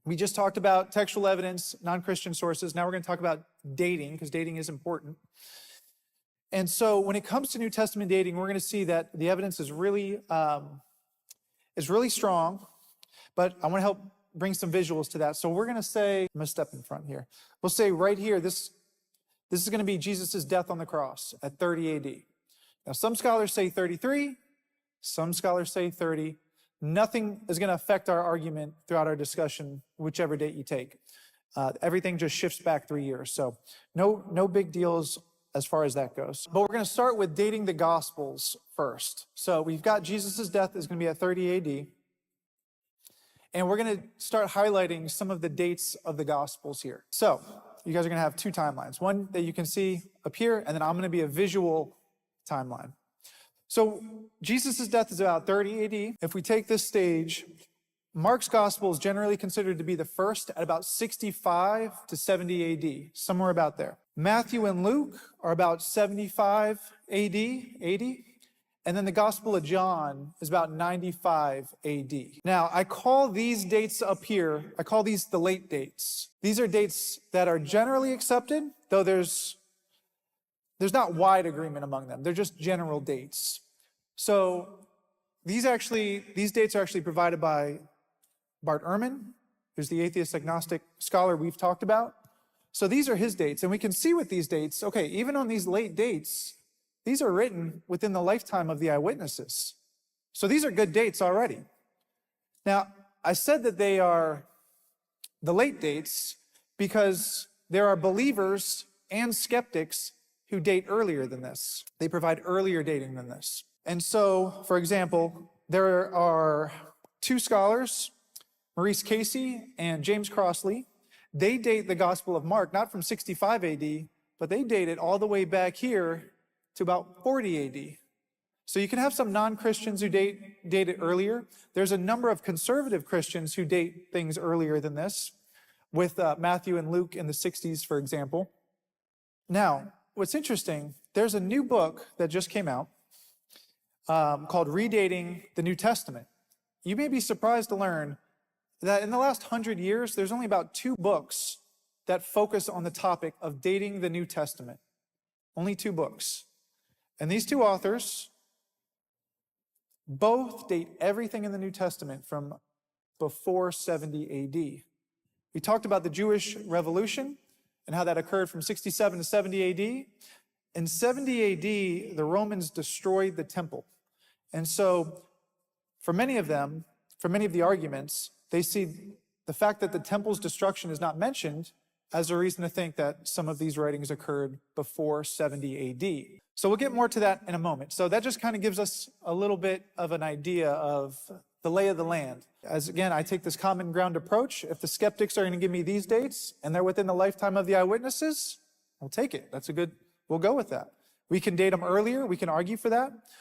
We just talked about textual evidence, non-Christian sources. Now we're going to talk about dating, because dating is important. And so when it comes to New Testament dating, we're going to see that the evidence is really strong, but I want to help bring some visuals to that. So we're going to say, I'm going to step in front here. We'll say right here, this is going to be Jesus' death on the cross at 30 AD. Now, some scholars say 33, some scholars say 30. Nothing is going to affect our argument throughout our discussion, whichever date you take. Everything just shifts back 3 years. So no big deals as far as that goes. But we're going to start with dating the Gospels first. So we've got Jesus' death is going to be at 30 AD. And we're going to start highlighting some of the dates of the Gospels here. So you guys are going to have two timelines. One that you can see up here, and then I'm going to be a visual timeline. So Jesus' death is about 30 AD. If we take this stage, Mark's Gospel is generally considered to be the first at about 65 to 70 AD, somewhere about there. Matthew and Luke are about 75 AD, 80. And then the Gospel of John is about 95 AD. Now, I call these dates up here, I call these the late dates. These are dates that are generally accepted, though there's not wide agreement among them. They're just general dates. So these dates are actually provided by Bart Ehrman, who's the atheist agnostic scholar we've talked about. So these are his dates, and we can see with these dates, okay, even on these late dates, these are written within the lifetime of the eyewitnesses. So these are good dates already. Now, I said that they are the late dates because there are believers and skeptics who date earlier than this. They provide earlier dating than this. And so, for example, there are two scholars, Maurice Casey and James Crossley. They date the Gospel of Mark, not from 65 AD, but they date it all the way back here to about 40 AD. So you can have some non-Christians who date it earlier. There's a number of conservative Christians who date things earlier than this, with Matthew and Luke in the 60s, for example. Now, what's interesting, there's a new book that just came out called Redating the New Testament. You may be surprised to learn that in the last 100 years, there's only about 2 books that focus on the topic of dating the New Testament. Only 2 books. And these 2 authors both date everything in the New Testament from before 70 AD. We talked about the Jewish Revolution and how that occurred from 67 to 70 AD. In 70 AD, the Romans destroyed the temple. And so for many of them, for many of the arguments, they see the fact that the temple's destruction is not mentioned as a reason to think that some of these writings occurred before 70 AD. So we'll get more to that in a moment. So that just kind of gives us a little bit of an idea of the lay of the land. As again, I take this common ground approach. If the skeptics are going to give me these dates and they're within the lifetime of the eyewitnesses, I'll take it. We'll go with that. We can date them earlier. We can argue for that.